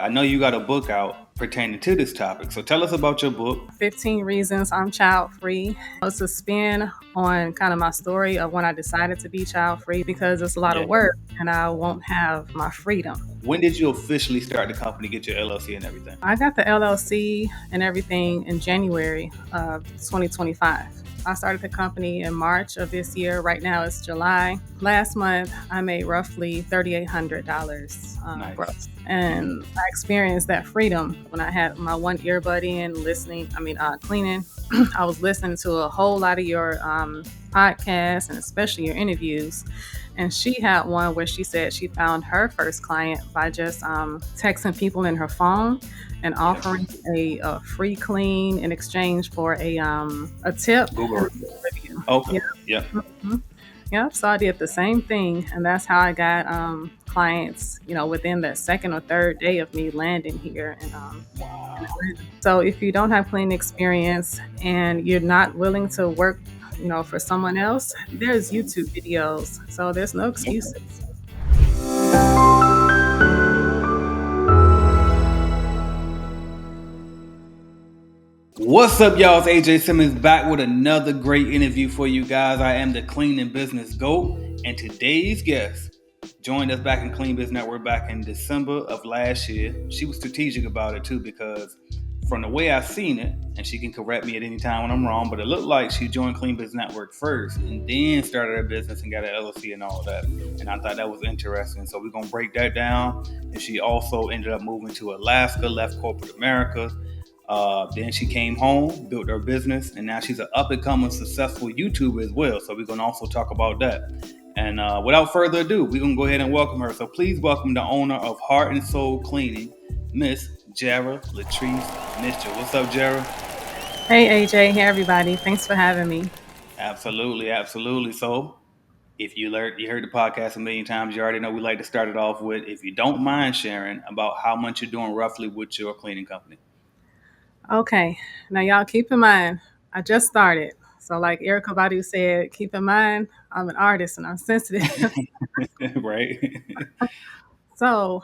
I know you got a book out pertaining to this topic. So tell us about your book. 15 Reasons I'm Child Free. It's a spin on kind of my story of when I decided to be child free because it's a lot Yeah. of work and I won't have my freedom. When did you officially start the company, get your LLC and everything? I got the LLC and everything in January of 2025. I started the company in March of this year. Right now it's July. Last month, I made roughly $3,800 Nice. gross. And I experienced that freedom when I had my one earbud in cleaning. I was listening to a whole lot of your podcasts and especially your interviews. And she had one where she said she found her first client by just texting people in her phone and offering a free clean in exchange for a tip. Google. Review. Okay. Yeah. Mhm. Yep. So I did the same thing, and that's how I got clients. Within the second or third day of me landing here, and Wow. so if you don't have cleaning experience and you're not willing to work, for someone else, there's YouTube videos, so there's no excuses. What's up, y'all? It's AJ Simmons back with another great interview for you guys. I am the Cleaning Business GOAT, and today's guest joined us back in Clean Business Network back in December of last year. She was strategic about it too, because from the way I seen it, and she can correct me at any time when I'm wrong, but it looked like she joined Clean Business Network first and then started her business and got an LLC and all that. And I thought that was interesting. So we're going to break that down. And she also ended up moving to Alaska, left corporate America. Then she came home, built her business, and now she's an up-and-coming successful YouTuber as well. So we're going to also talk about that. And without further ado, we're going to go ahead and welcome her. So please welcome the owner of Heart and Soul Cleaning, Miss Jerra Latrice Mitchell. What's up, Jerra? Hey AJ, hey everybody, thanks for having me. Absolutely, absolutely. So if you heard the podcast a million times, you already know we like to start it off with, if you don't mind sharing about how much you're doing roughly with your cleaning company. Okay, now y'all keep in mind, I just started. So like Erica Badu said, keep in mind, I'm an artist and I'm sensitive. Right? So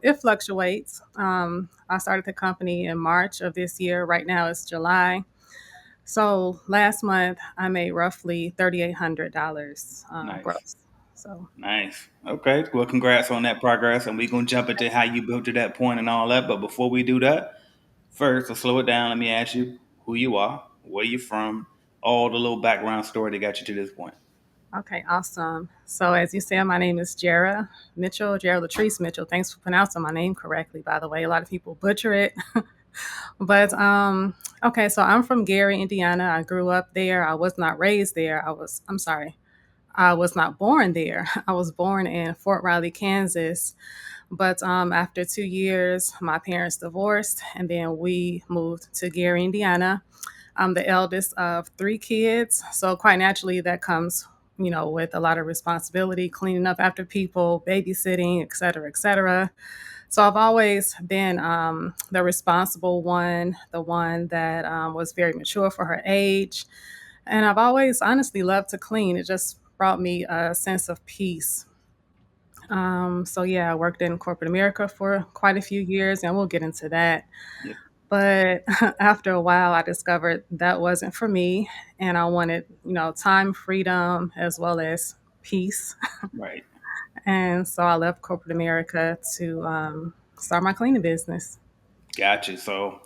it fluctuates. I started the company in March of this year. Right now it's July. So last month I made roughly $3,800 Nice. gross. So Nice. Okay. Well, congrats on that progress. And we're going to jump into how you built to that point and all that. But before we do that, first, let's slow it down. Let me ask you who you are, where you're from, all the little background story that got you to this point. okay, awesome. So as you said, my name is Jera Mitchell, Jera Latrice Mitchell. Thanks for pronouncing my name correctly, by the way. A lot of people butcher it. But okay, so I'm from Gary, Indiana. I grew up there. I was not raised there. I'm sorry. I was not born there. I was born in Fort Riley, Kansas. But after 2 years, my parents divorced, and then we moved to Gary, Indiana. I'm the eldest of three kids. So quite naturally, that comes, with a lot of responsibility, cleaning up after people, babysitting, et cetera, et cetera. So I've always been the responsible one, the one that was very mature for her age. And I've always honestly loved to clean. It just brought me a sense of peace. So yeah, I worked in corporate America for quite a few years, and we'll get into that. Yeah. But after a while, I discovered that wasn't for me, and I wanted, time freedom as well as peace. Right. And so I left corporate America to start my cleaning business. Gotcha. So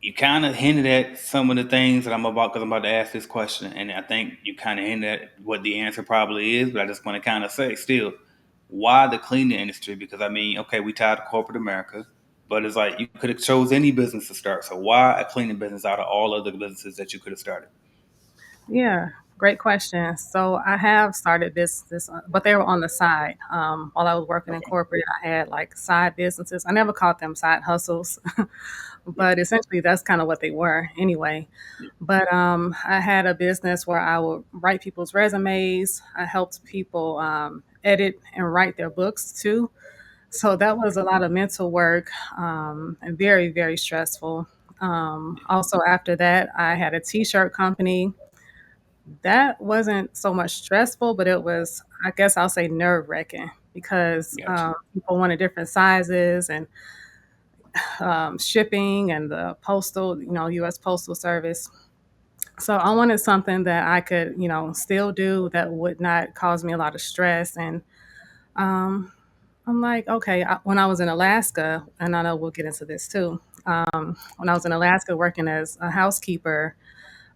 you kind of hinted at some of the things that because I'm about to ask this question, and I think you kind of hinted at what the answer probably is, but I just want to kind of say still, why the cleaning industry? Because I mean, okay, we tied to corporate America, but it's like you could have chose any business to start. So why a cleaning business out of all other businesses that you could have started? Yeah, great question. So I have started but they were on the side. While I was working in Okay. corporate, I had like side businesses. I never called them side hustles, Yeah. but essentially that's kind of what they were anyway. Yeah. But I had a business where I would write people's resumes. I helped people edit and write their books too. So that was a lot of mental work and very, very stressful. Also, after that, I had a t-shirt company that wasn't so much stressful, but it was, I guess I'll say nerve wracking because Gotcha. people wanted different sizes and shipping and the postal, U.S. Postal Service. So I wanted something that I could, still do that would not cause me a lot of stress. And um, I'm like, okay, when I was in Alaska, and I know we'll get into this too. When I was in Alaska working as a housekeeper,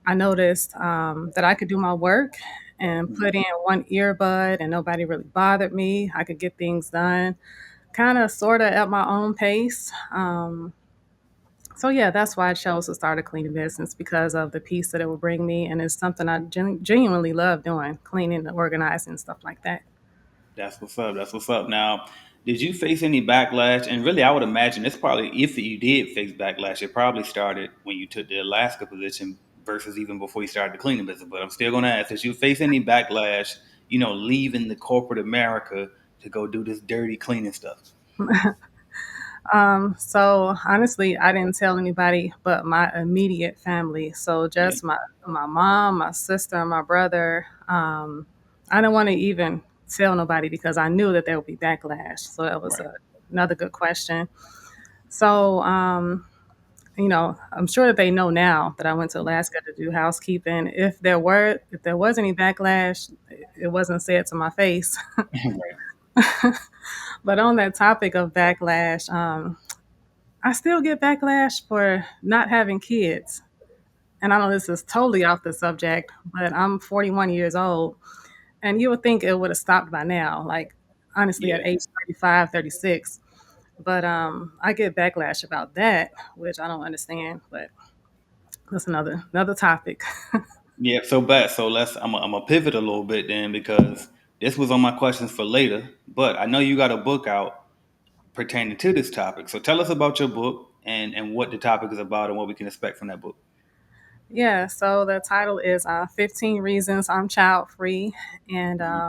I noticed that I could do my work and Mhm. put in one earbud and nobody really bothered me. I could get things done kind of, sort of at my own pace. So yeah, that's why I chose to start a cleaning business because of the peace that it will bring me, and it's something I genuinely love doing, cleaning, organizing, stuff like that. That's what's up. That's what's up. Now, did you face any backlash? And really, I would imagine it's probably, if you did face backlash, it probably started when you took the Alaska position versus even before you started the cleaning business. But I'm still going to ask: did you face any backlash? Leaving the corporate America to go do this dirty cleaning stuff? So honestly, I didn't tell anybody but my immediate family. So Yeah. just my mom, my sister, and my brother. I didn't want to even tell nobody because I knew that there would be backlash. So that was Right. another good question. So I'm sure that they know now that I went to Alaska to do housekeeping. If there was any backlash, it wasn't said to my face. Right. But on that topic of backlash, I still get backlash for not having kids. And I know this is totally off the subject, but I'm 41 years old, and you would think it would have stopped by now, like honestly at Yeah. age 35, 36. But I get backlash about that, which I don't understand, but that's another topic. Yeah. So bad. So I'm gonna pivot a little bit then because this was on my questions for later. But I know you got a book out pertaining to this topic. So tell us about your book and what the topic is about and what we can expect from that book. Yeah, so the title is 15 Reasons I'm Child Free. And, Hmm.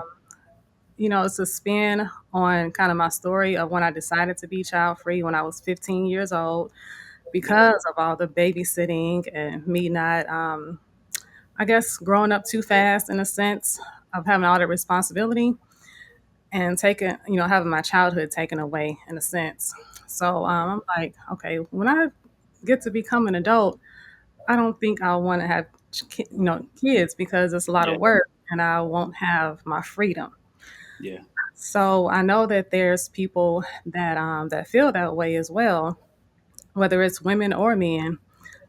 it's a spin on kind of my story of when I decided to be child free when I was 15 years old Yeah. because of all the babysitting and me not, I guess, growing up too fast in a sense of having all the responsibility and having my childhood taken away in a sense. So I'm like, okay, when I get to become an adult, I don't think I want to have kids because it's a lot Yeah. of work and I won't have my freedom. Yeah. So I know that there's people that feel that way as well, whether it's women or men.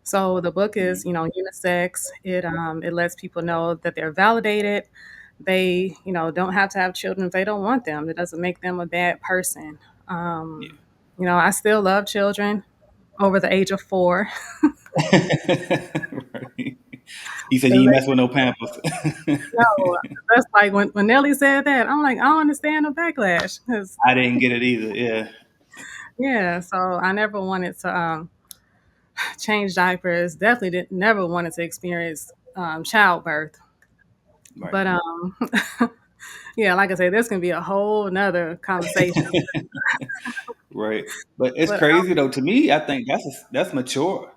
So the book is, Hmm. unisex. It lets people know that they're validated. They, don't have to have children if they don't want them. It doesn't make them a bad person. Yeah. I still love children over the age of 4. Right. He said you Because ain't mess with no pampers. no, that's like when Nelly said that, I'm like, I don't understand the backlash. Because, I didn't get it either. Yeah. yeah, so I never wanted to change diapers. Definitely didn't, never wanted to experience childbirth. Right. But yeah, like I said, this can be a whole nother conversation. Right. But it's But crazy though. To me, I think that's mature.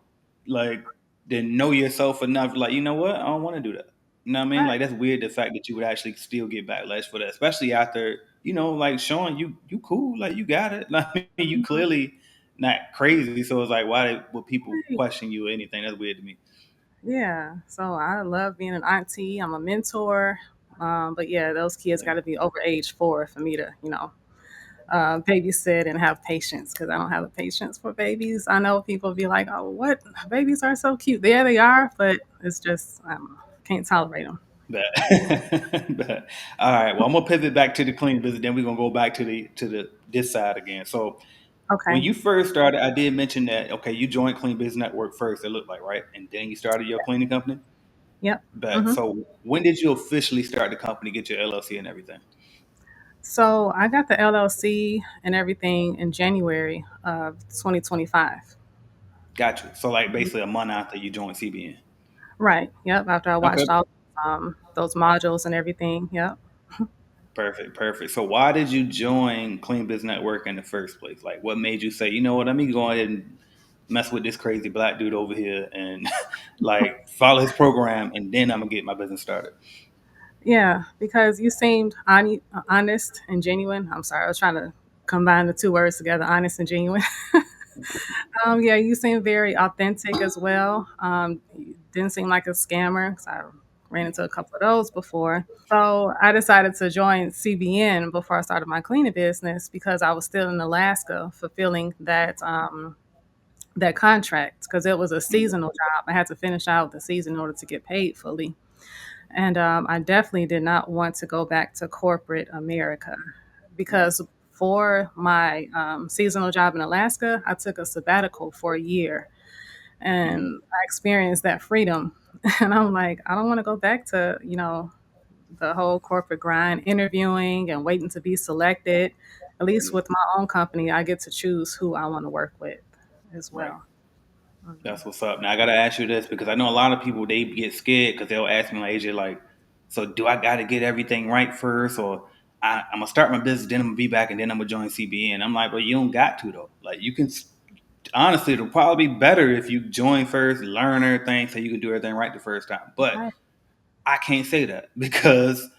Like, to know yourself enough. Like, you know what? I don't want to do that. You know what I mean? right, Like, that's weird. The fact that you would actually still get backlash for that, especially after like showing you cool. Like, you got it. Like, you clearly not crazy. So it's like, why would people right. question you or anything? That's weird to me. Yeah, so I love being an auntie. I'm a mentor. But yeah, those kids got Yeah. to be over age 4 for me to, babysit and have patience because I don't have the patience for babies. I know people be like, "Oh, what? Babies are so cute." There they are, but it's just can't tolerate them. Bet. Bet. All right. Well, I'm gonna pivot back to the clean business. Then we're gonna go back to the this side again. So when Okay. you first started, I did mention that okay, you joined Clean Business Network first. It looked like right, and then you started your cleaning company. Yep. Bet. hmm So when did you officially start the company, get your LLC and everything? So I got the LLC and everything in January of 2025. Got you. So like basically a month after you joined CBN. Right. Yep. After I Okay. watched all those modules and everything. Yep. Perfect. Perfect. So why did you join Clean Business Network in the first place? Like, what made you say, you know what, let me go ahead and mess with this crazy black dude over here and like follow his program, and then I'm gonna get my business started. Yeah, because you seemed honest and genuine. I'm sorry, I was trying to combine the two words together, honest and genuine. Yeah, you seem very authentic as well. You didn't seem like a scammer because I ran into a couple of those before. So I decided to join CBN before I started my cleaning business because I was still in Alaska fulfilling that contract because it was a seasonal job. I had to finish out the season in order to get paid fully. And I definitely did not want to go back to corporate America Right. because for my seasonal job in Alaska, I took a sabbatical for a year Hmm. and I experienced that freedom. And I'm like, I don't want to go back to, the whole corporate grind, interviewing and waiting to be selected. At least Yeah. with my own company, I get to choose who I want to work with as Right. well. Mhm. That's what's up. Now I gotta ask you this because I know a lot of people they get scared because they'll ask me like AJ like, so do I gotta get everything right first or I'm gonna start my business, then I'm gonna be back, and then I'm gonna join CBN. I'm like, well, you don't got to though. Like you can honestly, it'll probably be better if you join first, learn everything, so you can do everything right the first time. But Right. I can't say that because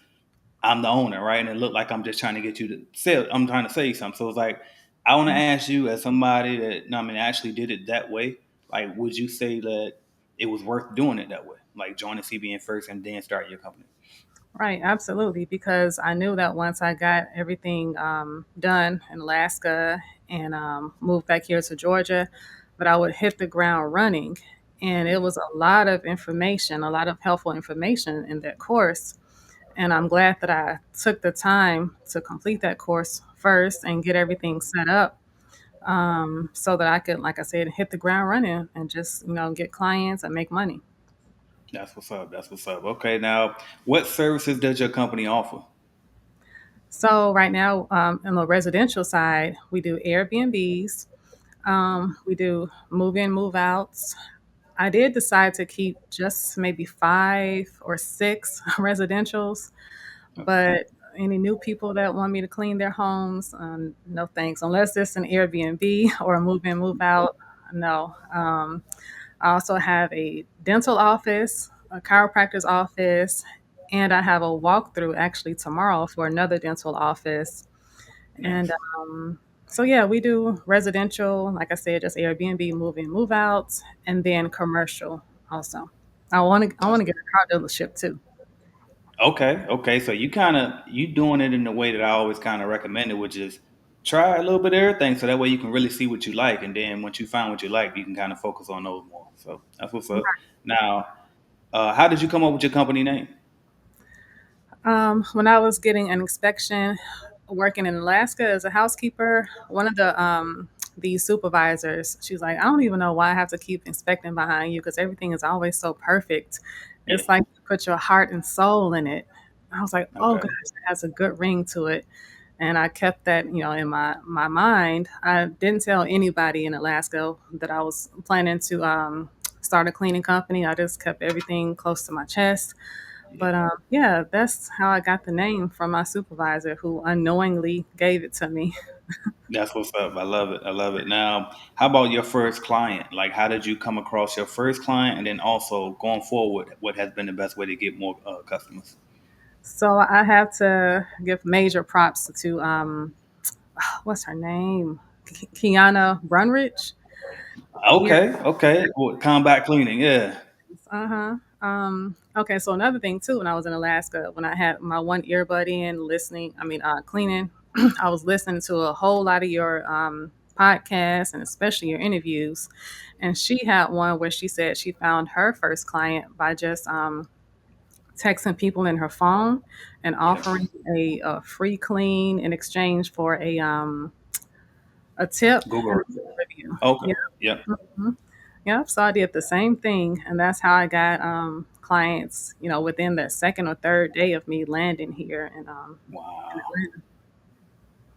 I'm the owner, right? And it looked like I'm just trying to get you to sell. I'm trying to say something. So it's like I want to ask you, as somebody that, no, I mean, actually did it that way. Like, would you say that it was worth doing it that way? Like joining CBN first and then start your company. Right, absolutely. Because I knew that once I got everything done in Alaska and moved back here to Georgia, that I would hit the ground running. And it Yeah, was a lot of information, a lot of helpful information in that course. And I'm glad that I took the time to complete that course first and get everything set up so that I could, like I said, hit the ground running and just, get clients and make money. that's what's up. That's what's up. Okay, now what services does your company offer? So right now, on the residential side, we do Airbnbs. We do move in, move outs. I did decide to keep just maybe 5 or 6 residentials, Okay, but any new people that want me to clean their homes, no thanks. Unless it's an Airbnb or a move in, move out, no. I also have a dental office, a chiropractor's office, and I have a walkthrough actually tomorrow for another dental office. And nice. so yeah, we do residential, like I said, just Airbnb, move in, move out, and then commercial also. I want to get a car dealership too. Okay, okay. So you kind of you doing it in the way that I always kind of recommend it, which is try a little bit of everything, so that way you can really see what you like, and then once you find what you like, you can kind of focus on those more. So that's what's up. Now, how did you come up with your company name? When I was getting an inspection, working in Alaska as a housekeeper, one of the supervisors, she's like, I don't even know why I have to keep inspecting behind you because everything is always so perfect. Yeah. It's like you put your heart and soul in it. I was like, oh Okay. gosh, it has a good ring to it. And I kept that, in my mind. I didn't tell anybody in Alaska that I was planning to start a cleaning company. I just kept everything close to my chest. Yeah. But yeah, that's how I got the name from my supervisor who unknowingly gave it to me. That's what's up. I love it. I love it. Now, how about your first client? Like, how did you come across your first client, and then also going forward, what has been the best way to get more customers? So I have to give major props to what's her name? Kiana Brunrich. Years. Okay. Okay. Well, combat cleaning. Yeah. Uh-huh. Okay, so another thing too, when I was in Alaska, when I had my one earbud in listening, cleaning, I was listening to a whole lot of your podcasts and especially your interviews. And she had one where she said she found her first client by just texting people in her phone and Yeah. offering a free clean in exchange for a tip Google and review. a review. Okay. Yeah. Yep. Mhm. Yep. So I did the same thing, and that's how I got clients. Within the second or third day of me landing here in Wow. Atlanta.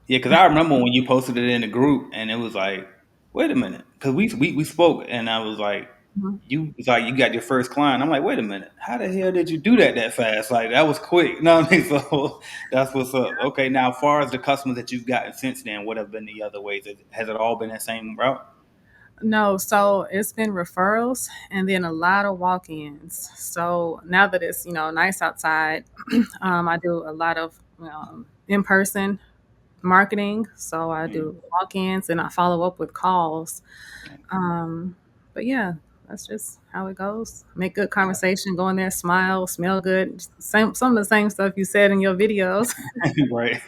Yeah, because I remember when you posted it in the group, and it was like, wait a minute, because we spoke, and I was like, Mhm. you it's like you got your first client. I'm like, wait a minute, how the hell did you do that fast? Like that was quick. You know what I mean? So that's what's up. Okay, now as far as the customers that you've gotten since then, what have been the other ways? Has it all been that same route? No, so it's been referrals and then a lot of walk-ins. So now that it's nice outside, Yeah. I do a lot of in person marketing, so I Mm, do walk-ins and I follow up with calls. yeah. Um, but yeah, that's just how it goes. Make good Got conversation, go in there, smile, smell good. Same, some of the same stuff you said in your videos. right.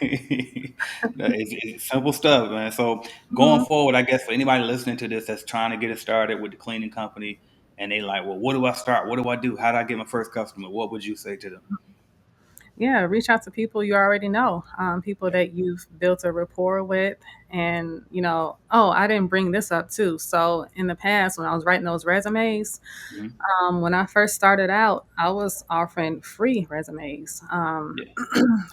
No, it's simple stuff, man. So going Mhm. forward, I guess for anybody listening to this that's trying to get it started with the cleaning company, and they like, well, what do I start? What do I do? How do I get my first customer? What would you say to them? Yeah, reach out to people you already know, people Yeah. that you've built a rapport with. And, oh, I didn't bring this up too. So, in the past, when I was writing those resumes, Mhm. when I first started out, I was offering free resumes. Yeah.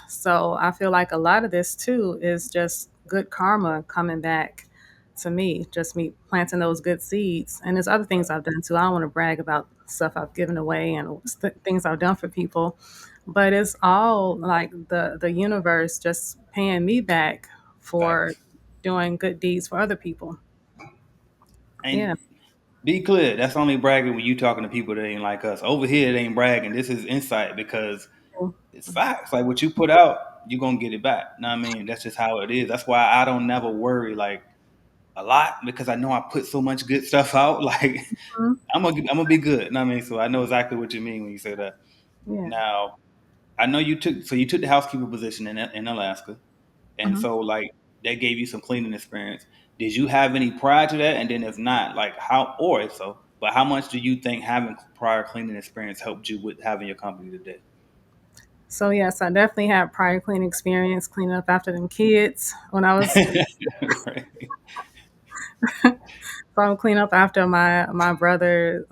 So I feel like a lot of this too is just good karma coming back to me, just me planting those good seeds. And there's other things Right. I've done too. I don't want to brag about stuff I've given away and things I've done for people, but it's all like the universe just paying me back for Facts. doing good deeds for other people. Yeah. And be clear, that's only bragging when you talking to people that ain't like us. Over here, it ain't bragging. This is insight because it's facts. Like what you put out, you're gonna get it back. Know what I mean? That's just how it is. That's why I don't never worry like a lot because I know I put so much good stuff out. Like Mhm. I'm gonna be good. Know what I mean? So I know exactly what you mean when you say that. Yeah. Now I know you took the housekeeper position in Alaska, and Mhm. so like that gave you some cleaning experience. Did you have any prior to that? And then if not, like how or if so, but how much do you think having prior cleaning experience helped you with having your company today? So yes, I definitely had prior cleaning experience, cleaning up after them kids when I was Right. from clean up after my brother,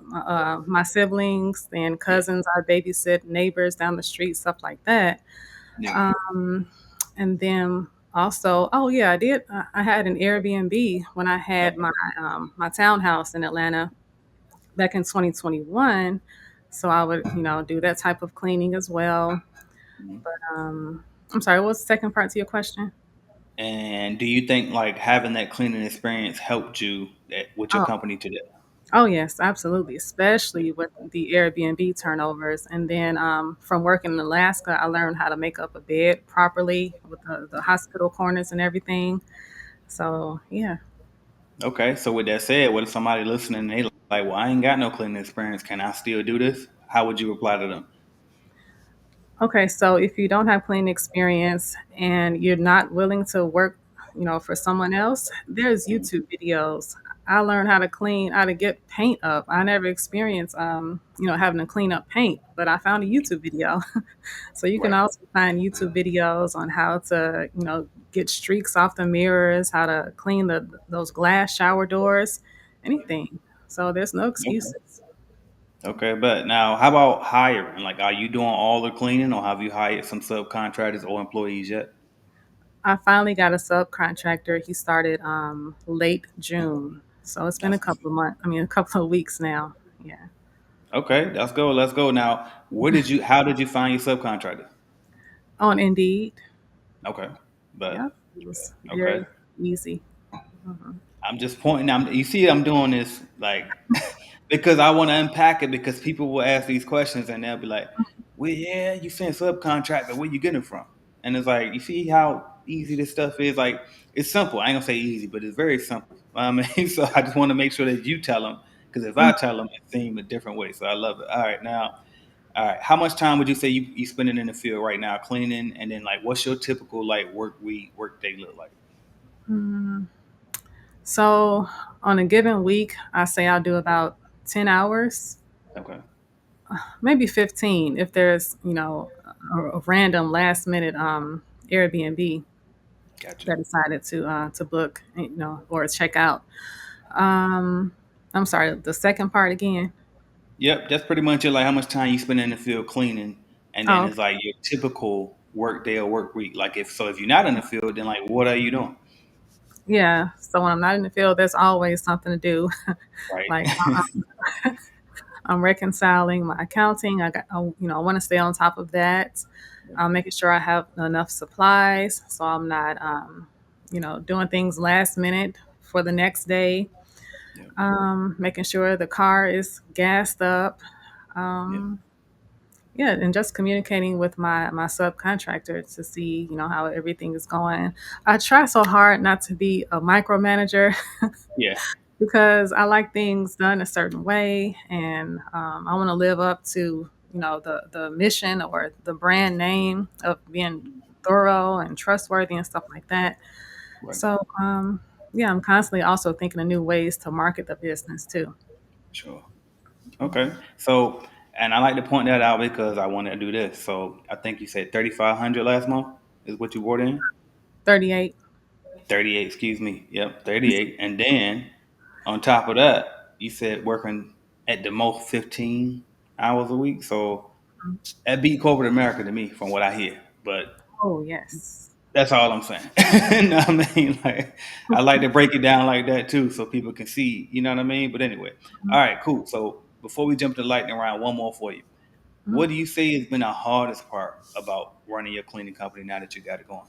my siblings and Yeah. cousins. I babysit neighbors down the street, stuff like that. Yeah. Um, and then also, oh yeah, I did. I had an Airbnb when I had Okay. my townhouse in Atlanta back in 2021. So I would, do that type of cleaning as well. Mhm. Um, I'm sorry, what was the second part to your question? And do you think like having that cleaning experience helped you with your Oh, company today? Oh, yes, absolutely, Yeah. especially with the Airbnb turnovers. And then from working in Alaska, I learned how to make up a bed properly with the hospital corners and everything. So, yeah. Okay. So with that said, what if somebody listening and they like, well, I ain't got no cleaning experience. Can I still do this? How would you reply to them? Okay, so if you don't have cleaning experience and you're not willing to work, for someone else, there's Mhm. YouTube videos. I learned how to clean, how to get paint up. I never experienced, having to clean up paint, but I found a YouTube video. So you can Right. also find YouTube videos on how to, get streaks off the mirrors, how to clean those glass shower doors, anything. So there's no Okay. excuses. Okay, but now how about hiring? Like, are you doing all the cleaning, or have you hired some subcontractors or employees yet? I finally got a subcontractor. He started late June. So it's been a That's couple of months. I mean, a couple of weeks now. Yeah. okay. Let's go. Let's go. Now, what did you? How did you find your subcontractor? On Indeed. Okay, but Yep. It was okay. very easy. Mhm. I'm just pointing. You see, I'm doing this like because I want to unpack it because people will ask these questions and they'll be like, "Well, yeah, you saying subcontractor? Where you getting it from?" And it's like, you see how easy this stuff is. Like, it's simple. I ain't gonna say easy, but it's very simple. I mean, so I just want to make sure that you tell them because if I tell them, it seems a different way. So I love it. All right, now, all right. How much time would you say you spending in the field right now cleaning? And then like, what's your typical like work day look like? Mhm. So on a given week, I say I'll do about 10 hours, Okay, maybe 15 if there's, a random last minute Airbnb gotcha. that decided to book, or check out. Um, I'm sorry, the second part again. Yep, that's pretty much it. Like how much time you spend in the field cleaning, and then Oh, it's like your typical work day or work week. Like if you're not in the field, then like what are you doing? yeah. So when I'm not in the field, there's always something to do. Right. Like I'm reconciling my accounting. I want to stay on top of that. Yeah, I'm making sure I have enough supplies, so I'm not, doing things last minute for the next day. yeah, Making sure the car is gassed up. yeah. Um, yeah, and just communicating with my subcontractor to see, how everything is going. I try so hard not to be a micromanager Yeah, because I like things done a certain way, and I want to live up to, the mission or the brand name of being thorough and trustworthy and stuff like that. right. So, yeah, I'm constantly also thinking of new ways to market the business too. Sure. Okay. So, and I like to point that out because I want to do this. So, I think you said 3,500 last month is what you brought in. 38. 38, excuse me. Yep, 38. And then on top of that, you said working at the most 15 hours a week. So that beat corporate America to me from what I hear. But Oh, yes. that's all I'm saying. You know what I mean? Like, I like to break it down like that too so people can see, you know what I mean? But anyway, all right, cool. So before we jump to the lightning round, one more for you. Mhm. What do you say has been the hardest part about running your cleaning company now that you got it going?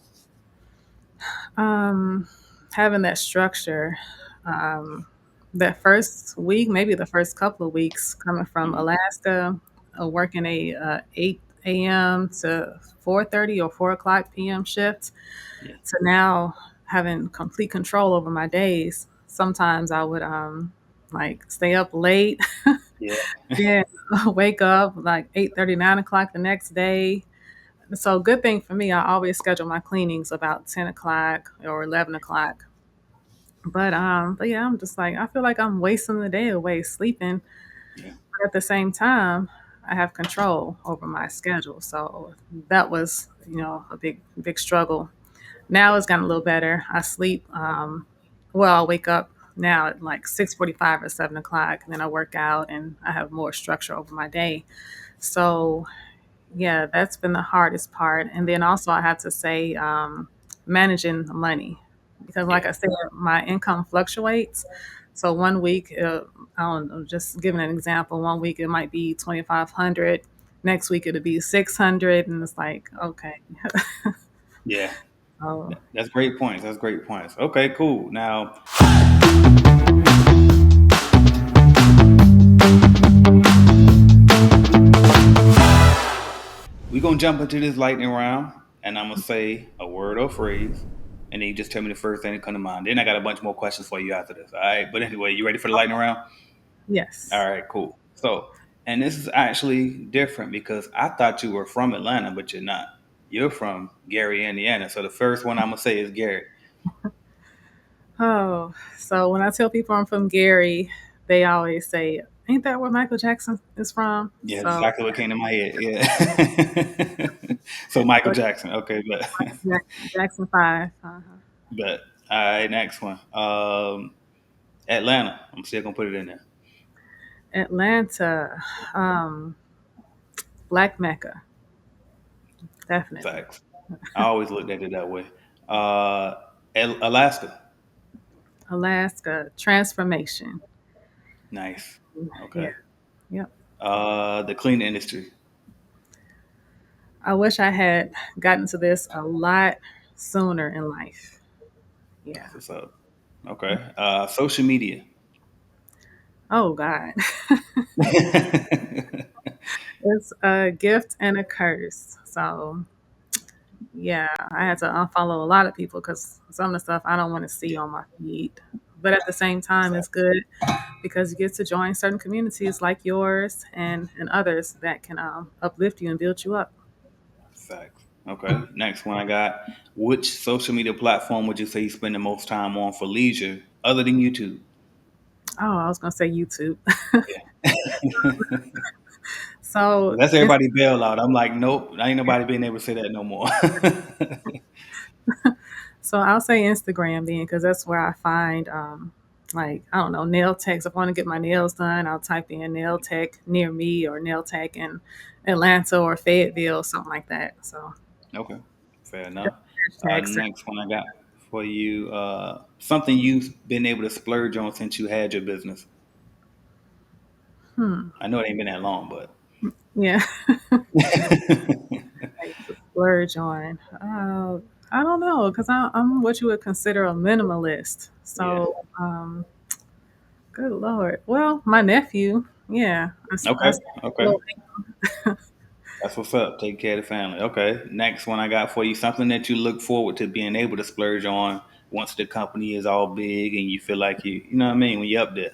Um, Having that structure, um, that first week, maybe the first couple of weeks, coming from Hmm. Alaska, working a 8 a.m. to 4:30 or 4 o'clock p.m. shift, Yeah. to now having complete control over my days. Sometimes I would like stay up late, Yeah. then wake up like 8:30, 9 o'clock the next day. So good thing for me, I always schedule my cleanings about 10 o'clock or 11 o'clock. But yeah, I'm just like, I feel like I'm wasting the day away sleeping. Yeah. But at the same time, I have control over my schedule. So that was, a big struggle. Now it's gotten a little better. I sleep. Well, I'll wake up now at like 6:45 or 7 o'clock, and then I work out, and I have more structure over my day. So yeah, that's been the hardest part. And then also, I have to say, managing the money, because, like Yeah. I said, my income fluctuates. So one week, I don't know, just giving an example, one week it might be 2,500, next week it'll be 600, and it's like, okay. Yeah. Oh, That's great points. That's great points. Okay, cool. Now we're gonna jump into this lightning round, and I'm gonna say a word or phrase, and then you just tell me the first thing that come to mind. Then I got a bunch more questions for you after this. All right. But anyway, you ready for the lightning round? All yes. right, cool. So, and this is actually different because I thought you were from Atlanta, but you're not. You're from Gary, Indiana. So the first one I'm gonna say is Gary. Oh, so when I tell people I'm from Gary, they always say, "Ain't that where Michael Jackson is from?" Yeah, So, exactly what came to my head. Yeah. So Michael so Jackson. Okay, but Jackson 5. Uh-huh. but all right, next one. Atlanta. I'm still gonna put it in there. Atlanta, um, Black Mecca, definitely. Facts. I always looked at it that way. Uh, Alaska. Alaska, transformation. Nice. Yeah, Okay. yep. The cleaning industry. I wish I had gotten to this a lot sooner in life. Yeah. That's what's up. Okay. Social media. Oh God, it's a gift and a curse. So yeah, I had to unfollow a lot of people because some of the stuff I don't want to see Yeah. on my feed. But at the same time, it's good because you get to join certain communities like yours and others that can uplift you and build you up. Facts. Okay. Next one I got. Which social media platform would you say you spend the most time on for leisure other than YouTube? Oh, I was gonna say YouTube. Yeah. So That's it's, everybody bail out. I'm like, nope, ain't nobody being able to say that no more. so I'll say Instagram then because that's where I find like, I don't know, nail techs. If I want to get my nails done, I'll type in nail tech near me or nail tech in Atlanta or Fayetteville, something like that. So Okay. Fair enough. hashtags. Next one I got for you. Something you've been able to splurge on since you had your business. Hmm. I know it ain't been that long, but Yeah. Like to splurge on. I don't know because I'm what you would consider a minimalist. yeah. So, good lord. Well, my nephew. Yeah. Okay. Okay. That's what's up. Take care of the family. Okay. Next one I got for you, something that you look forward to being able to splurge on once the company is all big and you feel like you know what I mean, when you're up there.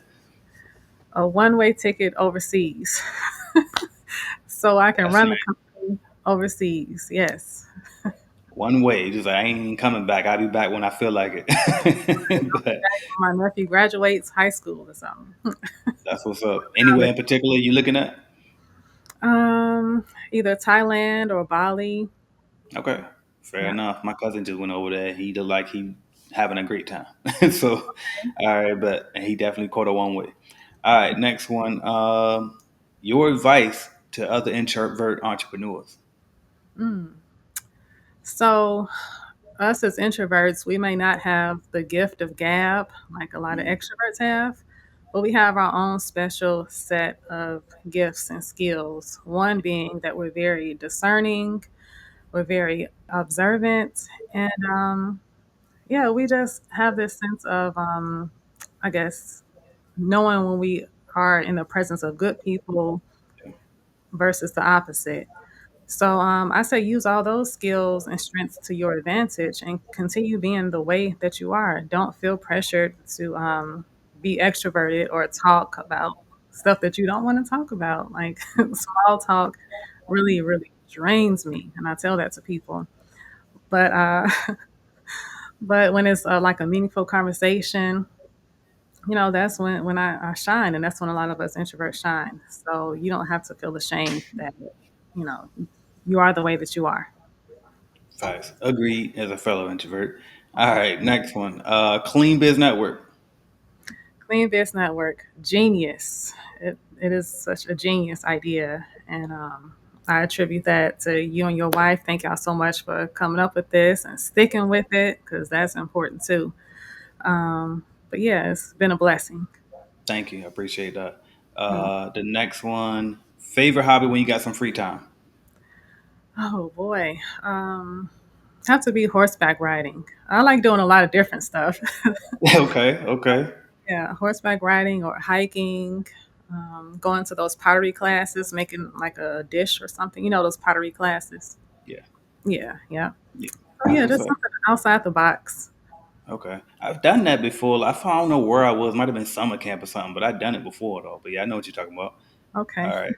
A one-way ticket overseas, so I can That's run the nice. company overseas. Yes, One way. Just like, I ain't even coming back. I'll be back when I feel like it. But my nephew graduates high school or something. that's what's up. Anywhere in particular you looking at? Either Thailand or Bali. Okay. Fair Yeah. enough. My cousin just went over there. He looked like he having a great time. So all right, but and he definitely caught a one way. All right, next one. Your advice to other introvert entrepreneurs. Mm. So us as introverts, we may not have the gift of gab like a lot of Mm, extroverts have, but we have our own special set of gifts and skills. One being that we're very discerning, we're very observant, and yeah, we just have this sense of, I guess, knowing when we are in the presence of good people versus the opposite. So I say use all those skills and strengths to your advantage and continue being the way that you are. Don't feel pressured to be extroverted or talk about stuff that you don't want to talk about. Like small talk really, really drains me. And I tell that to people. But but when it's like a meaningful conversation, that's when I shine. And that's when a lot of us introverts shine. So you don't have to feel ashamed that, you know, you are the way that you are. facts. Agreed as a fellow introvert. All right, next one. Clean Biz Network. Clean Biz Network, genius. It is such a genius idea. And I attribute that to you and your wife. Thank y'all so much for coming up with this and sticking with it because that's important too. But yeah, it's been a blessing. Thank you. I appreciate that. Mm. The next one. Favorite hobby when you got some free time. Oh boy. Have to be horseback riding. I like doing a lot of different stuff. Okay, okay. Yeah, horseback riding or hiking, going to those pottery classes, making like a dish or something. You know those pottery classes. Yeah, Yeah, yeah. yeah. Oh That's yeah, what's just up. something outside the box. Okay. I've done that before. I don't know where I was. Might have been summer camp or something, but I've done it before though. But yeah, I know what you're talking about. All Okay. right.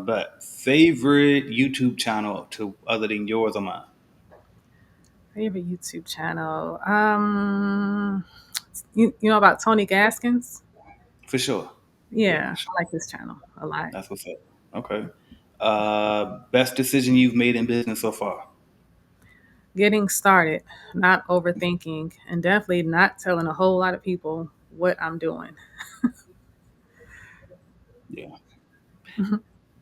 But favorite YouTube channel to other than yours or mine? Favorite YouTube channel. You know about Tony Gaskins? For sure. Yeah, Yeah, for sure. I like this channel a lot. That's what's up. Okay. Best decision you've made in business so far? Getting started, not overthinking, and definitely not telling a whole lot of people what I'm doing. Yeah.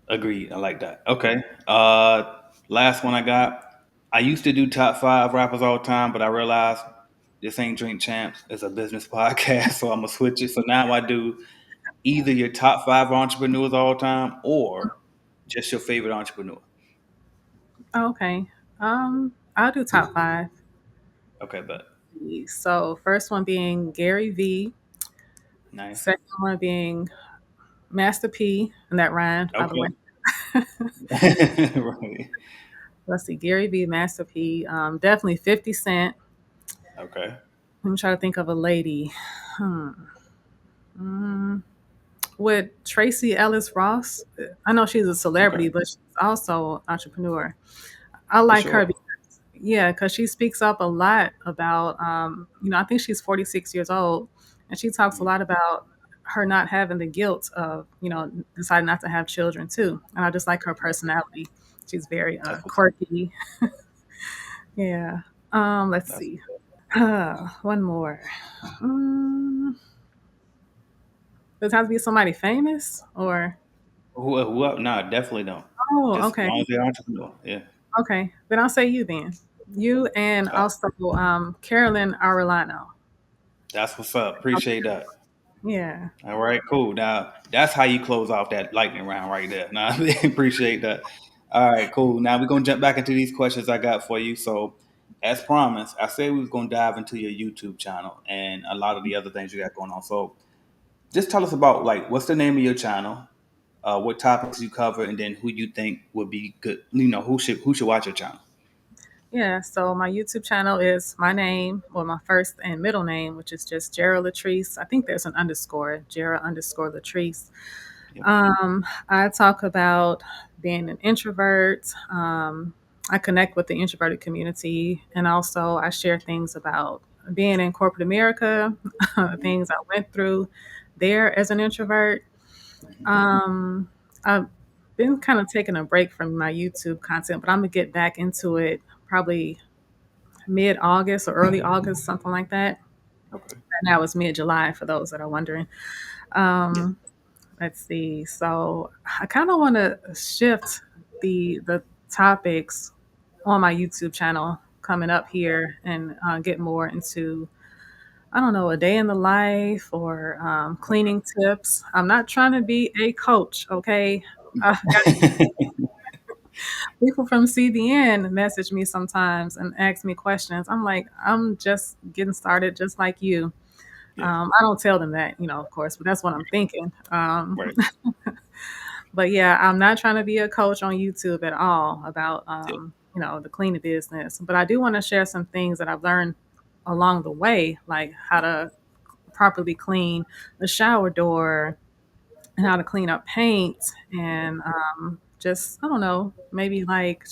Agreed. I like that. Okay. Last one I got. I used to do top five rappers all the time, but I realized this ain't Drink Champs. It's a business podcast, so I'm gonna switch it. So now I do either your top five entrepreneurs all the time or just your favorite entrepreneur. Okay. I'll do top five. Okay, but So first one being Gary V. nice. Second one being Master P, and that rhymed, by the way. Okay. Right. Let's see, Gary V, Master P, definitely 50 Cent. Okay. Let me try to think of a lady. Hmm. Mm, with Tracy Ellis Ross, I know she's a Okay. celebrity, but she's also an entrepreneur. I For like her sure. because, yeah, because she speaks up a lot about, I think she's 46 years old, and she talks a Mm, lot about her not having the guilt of, deciding not to have children too. And I just like her personality. She's very that's what's up. quirky. Yeah. Let's That's see. what's up. One more. Mm, does it have to be somebody famous or? Who up? Nah, definitely don't. Oh, Just as okay. long as they're entrepreneur. Yeah. Okay. Then I'll say you then. You and Uh, also Carolyn Arellano. that's what's up. Appreciate that. Yeah. All right, cool. Now that's how you close off that lightning round right there. Now I appreciate that. All right, cool. Now we're gonna jump back into these questions I got for you. So, as promised, I said we was gonna dive into your YouTube channel and a lot of the other things you got going on. So, just tell us about like what's the name of your channel, what topics you cover, and then who you think would be good. You know, who should watch your channel. Yeah, so my YouTube channel is my name, or my first and middle name, which is just Jerra Latrice. I think there's an underscore, Jerra underscore Latrice. Yep. I talk about being an introvert. I connect with the introverted community, and also I share things about being in corporate America, things I went through there as an introvert. Um, I've been kind of taking a break from my YouTube content, but I'm gonna get back into it probably mid August or early August, something like that. Okay. Right now it's mid July for those that are wondering. Yeah. Um, let's see. So I kind of want to shift the topics on my YouTube channel coming up here and get more into, I don't know, a day in the life or cleaning tips. I'm not trying to be a coach, okay? I got people from CBN message me sometimes and ask me questions. I'm like, I'm just getting started, just like you. Yeah. I don't tell them that, of course, but that's what I'm thinking. Right. But yeah, I'm not trying to be a coach on YouTube at all about, Yeah. the cleaning business. But I do want to share some things that I've learned along the way, like how to properly clean the shower door and how to clean up paint and just, I don't know, maybe like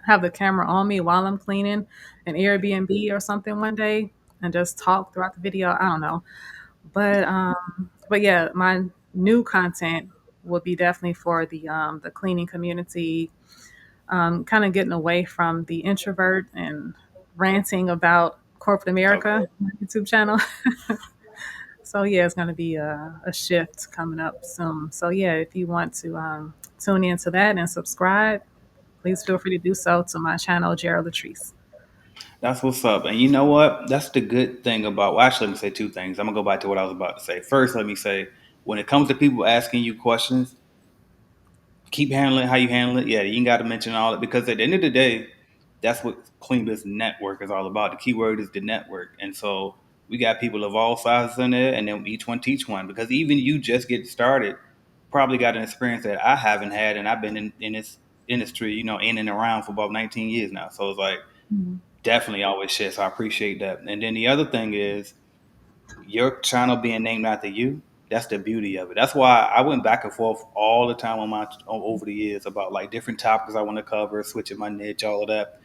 have the camera on me while I'm cleaning an Airbnb or something one day and just talk throughout the video. I don't know. But yeah, my new content will be definitely for the cleaning community, kind of getting away from the introvert and ranting about corporate America Okay. on my YouTube channel. So yeah, it's going to be a shift coming up soon. So yeah, if you want to tune into that and subscribe, please feel free to do so to my channel, Jera Latrice. That's what's up. And you know what? That's the good thing about. Well, actually, let me say two things. I'm gonna go back to what I was about to say. First, let me say when it comes to people asking you questions, keep handling it how you handle it. Yeah, you ain't got to mention all it because at the end of the day, that's what Clean Business Network is all about. The keyword is the network, and so we got people of all sizes in there, and then each one teach one. Because even you just get started, probably got an experience that I haven't had, and I've been in this industry, in and around for about 19 years now. So it's like Mhm. definitely always shit. So I appreciate that. And then the other thing is your channel being named after you, that's the beauty of it. That's why I went back and forth all the time over the years about like different topics I want to cover, switching my niche, all of that.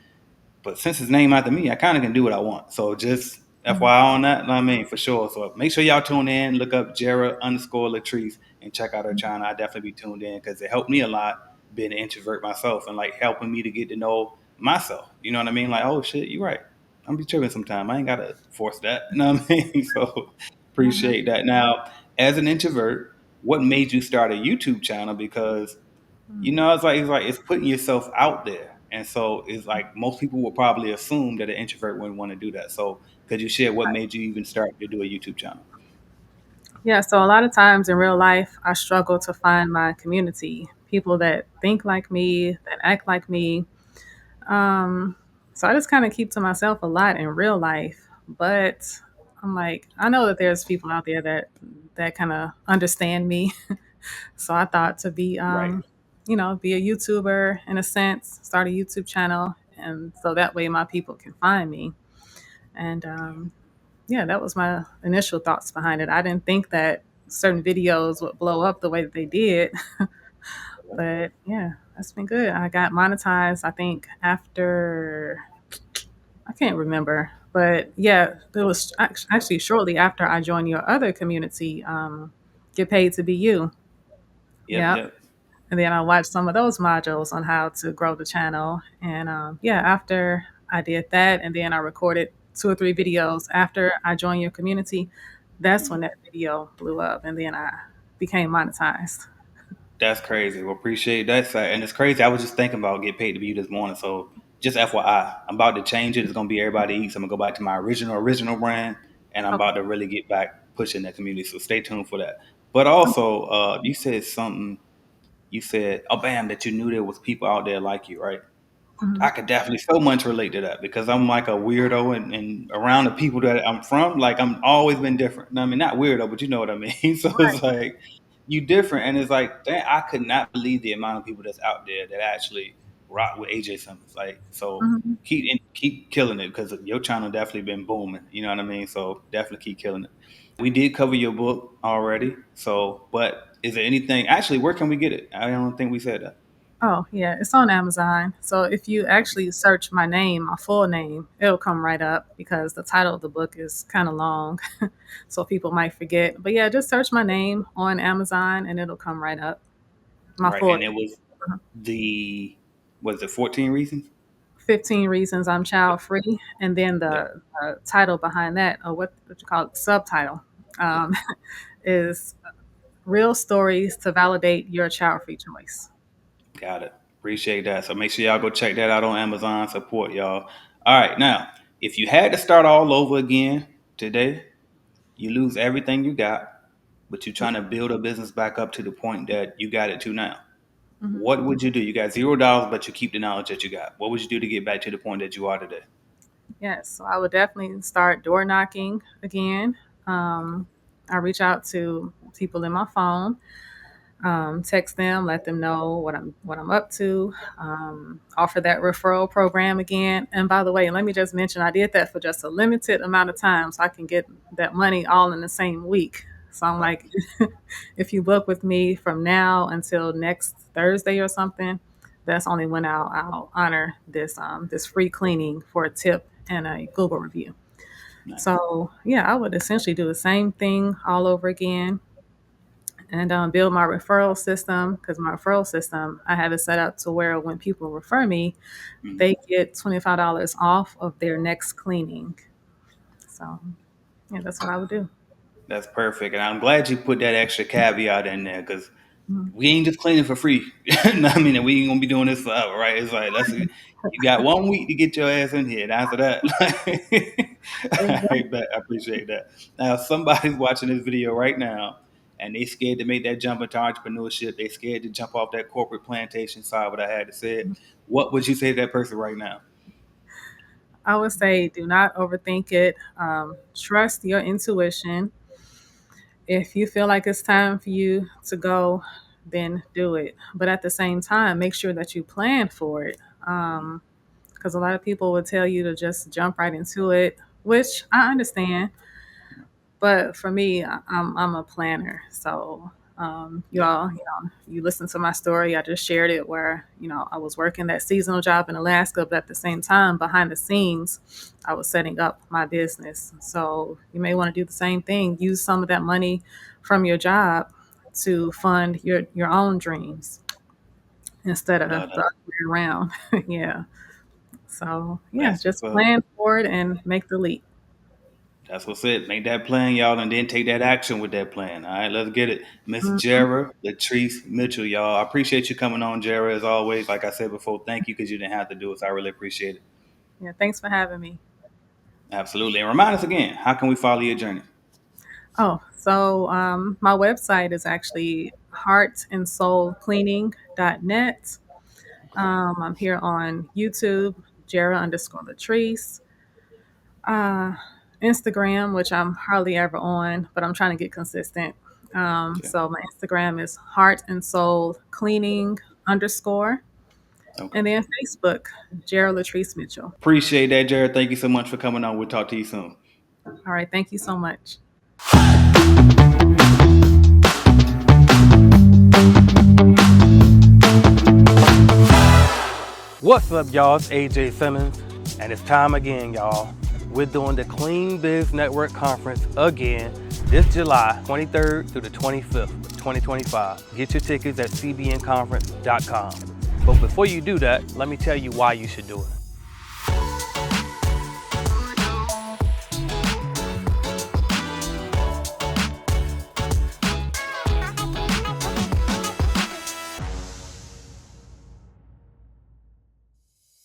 But since it's named after me, I kind of can do what I want. So just Mhm. FYI on that, know what I mean, for sure. So make sure y'all tune in, look up Jera underscore Latrice and check out her channel. I definitely be tuned in because it helped me a lot being an introvert myself and like helping me to get to know myself. You know what I mean? Like, oh shit, you're right. I'm be tripping sometime. I ain't gotta force that. You know what I mean? So Mhm. appreciate that. Now, as an introvert, what made you start a YouTube channel? Because it's putting yourself out there. And so it's like most people would probably assume that an introvert wouldn't want to do that. So could you share what made you even start to do a YouTube channel? Yeah, so a lot of times in real life, I struggle to find my community, people that think like me, that act like me. Um, so I just kind of keep to myself a lot in real life. But I'm like, I know that there's people out there that kind of understand me. So I thought to be, Right. be a YouTuber in a sense, start a YouTube channel, and so that way my people can find me. And yeah, that was my initial thoughts behind it. I didn't think that certain videos would blow up the way that they did, but yeah, that's been good. I got monetized, I think, after, I can't remember, but yeah, it was actually shortly after I joined your other community, Get Paid to Be You. Yep, Yep. yep. And then I watched some of those modules on how to grow the channel. And yeah, after I did that, and then I recorded 2 or 3 videos after I joined your community, that's when Mhm. that video blew up. And then I became monetized. That's crazy. Well, appreciate that. And it's crazy. I was just thinking about get paid to be you this morning. So just FYI, I'm about to change it. It's gonna be everybody eats. I'm gonna go back to my original brand, and I'm Okay. about to really get back pushing that community. So stay tuned for that. But also, you said something. You said, "Oh, bam!" That you knew there was people out there like you, right? Mhm. I could definitely so much relate to that because I'm like a weirdo and around the people that I'm from, like I'm always been different. I mean, not weirdo, but you know what I mean. So it's like you different, and it's like, dang, I could not believe the amount of people that's out there that actually rock with AJ Simmons. Like, so Mhm. keep killing it because your channel definitely been booming. You know what I mean? So definitely keep killing it. We did cover your book already. So, but is there anything? Actually, where can we get it? I don't think we said that. Oh, yeah, it's on Amazon. So if you actually search my name, my full name, it'll come right up because the title of the book is kind of long. So people might forget. But yeah, just search my name on Amazon and it'll come right up. My Right, full and it was the was it 14 reasons? 15 Reasons I'm Child Free. And then Yep. the title behind that, or what you call it, subtitle, Yep. um, is Real Stories to Validate Your Child Free Choice. Got it. Appreciate that. So make sure y'all go check that out on Amazon. Support y'all. All right, now if you had to start all over again today, you lose everything you got, but you're trying to build a business back up to the point that you got it to now. Mhm. What would you do? You got $0, but you keep the knowledge that you got. What would you do to get back to the point that you are today? Yes, so I would definitely start door knocking again. I reach out to people in my phone, text them, let them know what I'm up to. Offer that referral program again. And by the way, let me just mention I did that for just a limited amount of time, so I can get that money all in the same week. So I'm Right. like, if you book with me from now until next Thursday or something, that's only when I'll honor this free cleaning for a tip and a Google review. Nice. So yeah, I would essentially do the same thing all over again and build my referral system because my referral system I have it set up to where when people refer me, Mhm. they get $25 off of their next cleaning. So yeah, that's what I would do. That's perfect. And I'm glad you put that extra caveat in there because Mhm. we ain't just cleaning for free. I mean, we ain't gonna be doing this forever, right? It's like you got 1 week to get your ass in here, and after that, Exactly. I appreciate that. Now, if somebody's watching this video right now, and they scared to make that jump into entrepreneurship. They scared to jump off that corporate plantation side. What I had to say, it. What would you say to that person right now? I would say do not overthink it. Trust your intuition. If you feel like it's time for you to go, then do it. But at the same time, make sure that you plan for it. Because a lot of people would tell you to just jump right into it, which I understand. But for me, I'm a planner. So you Yeah, all, you listen to my story. I just shared it where I was working that seasonal job in Alaska, but at the same time, behind the scenes, I was setting up my business. So you may want to do the same thing. Use some of that money from your job to fund your own dreams instead of the no, other way around. Yeah. So yeah, that's what's just up. plan for it and make the leap. That's what's it. Make that plan, y'all, and then take that action with that plan. All right, let's get it. Miss Mhm. Jerra, Latrice Mitchell, y'all. I appreciate you coming on, Jerra, as always. Like I said before, thank you because you didn't have to do it. So I really appreciate it. Yeah, thanks for having me. Absolutely. And remind us again, how can we follow your journey? Oh, so my website is actually heartandsoulcleaning.net. Okay. I'm here on YouTube, Jera_Latrice. Uh, Instagram, which I'm hardly ever on, but I'm trying to get consistent. Okay. So my Instagram is Heart and Soul Cleaning _. Okay. And then Facebook, Jera Latrice Mitchell. Appreciate that, Jerra. Thank you so much for coming on. We'll talk to you soon. All right. Thank you so much. What's up, y'all? It's AJ Simmons, and it's time again, y'all. We're doing the Clean Biz Network Conference again this July 23rd through the 25th, 2025. Get your tickets at cbnconference.com. But before you do that, let me tell you why you should do it.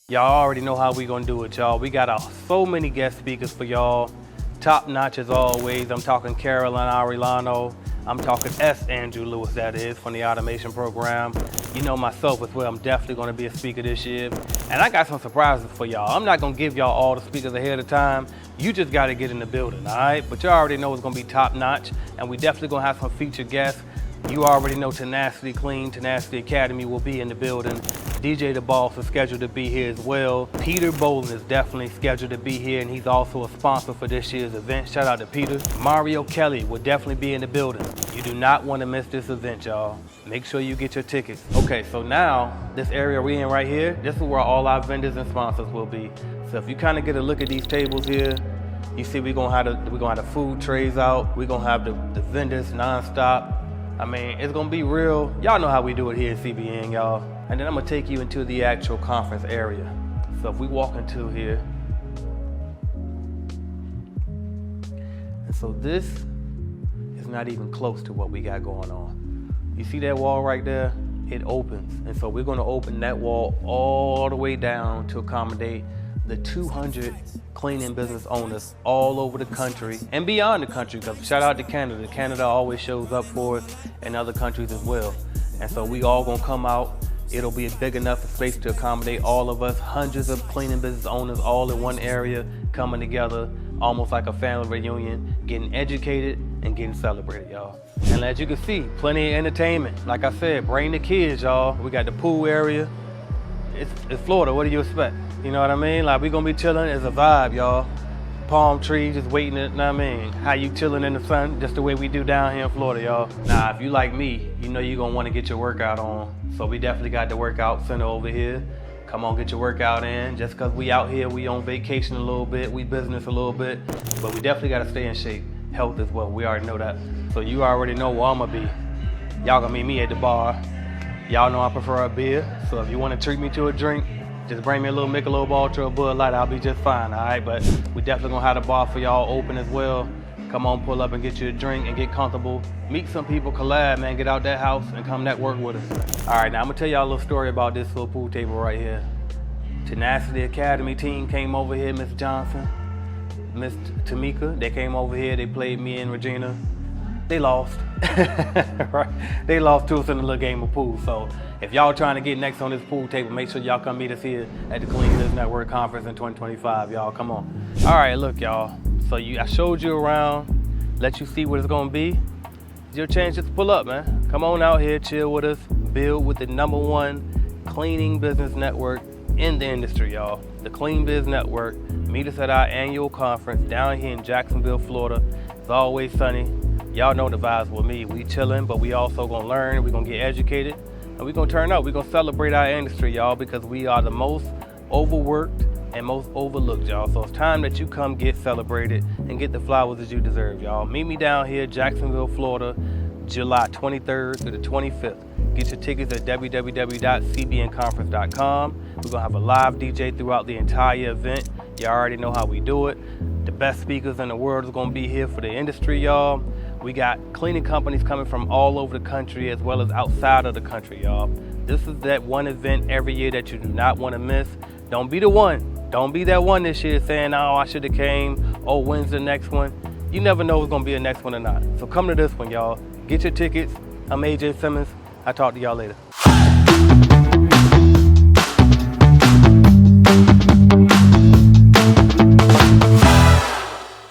Y'all already know how we gonna do it, y'all. We got so many guest speakers for y'all. Top notch as always. I'm talking Caroline Arilano. I'm talking Andrew Lewis, that is, from the automation program. You know myself as well, I'm definitely gonna be a speaker this year. And I got some surprises for y'all. I'm not gonna give y'all all the speakers ahead of time. You just gotta get in the building, all right? But you already know it's gonna be top notch, and we definitely gonna have some featured guests. You already know Tenacity Clean, Tenacity Academy will be in the building. DJ The Boss is scheduled to be here as well. Peter Bolin is definitely scheduled to be here, and he's also a sponsor for this year's event. Shout out to Peter. Mario Kelly will definitely be in the building. You do not want to miss this event, y'all. Make sure you get your tickets. Okay, so now this area we're in right here, this is where all our vendors and sponsors will be. So if you kind of get a look at these tables here, you see we're gonna have the food trays out. We're gonna have the vendors nonstop. I mean, it's gonna be real. Y'all know how we do it here at CBN, y'all. And then I'm gonna take you into the actual conference area. So if we walk into here, and so this is not even close to what we got going on. You see that wall right there? It opens. And so we're gonna open that wall all the way down to accommodate the 200 cleaning business owners all over the country and beyond the country, because shout out to Canada. Canada always shows up for us, and other countries as well. And so we all gonna come out. It'll be a big enough space to accommodate all of us, hundreds of cleaning business owners all in one area, coming together, almost like a family reunion, getting educated and getting celebrated, y'all. And as you can see, plenty of entertainment. Like I said, bring the kids, y'all. We got the pool area. It's Florida, what do you expect? You know what I mean? Like, we gonna be chilling, it's a vibe, y'all. Palm trees, just waiting, you know what I mean? How you chilling in the sun, just the way we do down here in Florida, y'all. Now, if you like me, you know you're gonna wanna get your workout on. So we definitely got the workout center over here. Come on, get your workout in. Just cause we out here, we on vacation a little bit, we business a little bit, but we definitely gotta stay in shape. Health as well, we already know that. So you already know where I'm gonna be. Y'all gonna meet me at the bar. Y'all know I prefer a beer, so if you wanna treat me to a drink, just bring me a little Michelob Ultra or Bud Light, I'll be just fine, all right? But we definitely gonna have the bar for y'all open as well. Come on, pull up and get you a drink and get comfortable. Meet some people, collab, man, get out that house and come network with us. All right, now I'm gonna tell y'all a little story about this little pool table right here. Tenacity Academy team came over here, Miss Johnson, Miss Tamika, they came over here, they played me and Regina. They lost, right? They lost to us in a little game of pool. So if y'all trying to get next on this pool table, make sure y'all come meet us here at the Clean Business Network Conference in 2025, y'all, come on. All right, look, y'all. So I showed you around, let you see what it's gonna be. It's your chance just to pull up, man. Come on out here, chill with us, build with the #1 cleaning business network in the industry, y'all. The Clean Biz Network. Meet us at our annual conference down here in Jacksonville, Florida. It's always sunny. Y'all know the vibes with me. We chilling, but we also gonna learn, we gonna get educated, and we gonna turn up. We gonna celebrate our industry, y'all, because we are the most overworked and most overlooked, y'all. So it's time that you come get celebrated and get the flowers that you deserve, y'all. Meet me down here, Jacksonville, Florida, July 23rd through the 25th. Get your tickets at www.cbnconference.com. We're gonna have a live DJ throughout the entire event. You already know how we do it. The best speakers in the world is gonna be here for the industry, y'all. We got cleaning companies coming from all over the country as well as outside of the country, y'all. This is that one event every year that you do not want to miss. Don't be the one. Don't be that one this year saying, oh, I should have came. Oh, when's the next one? You never know what's going to be the next one or not. So come to this one, y'all. Get your tickets. I'm AJ Simmons. I'll talk to y'all later.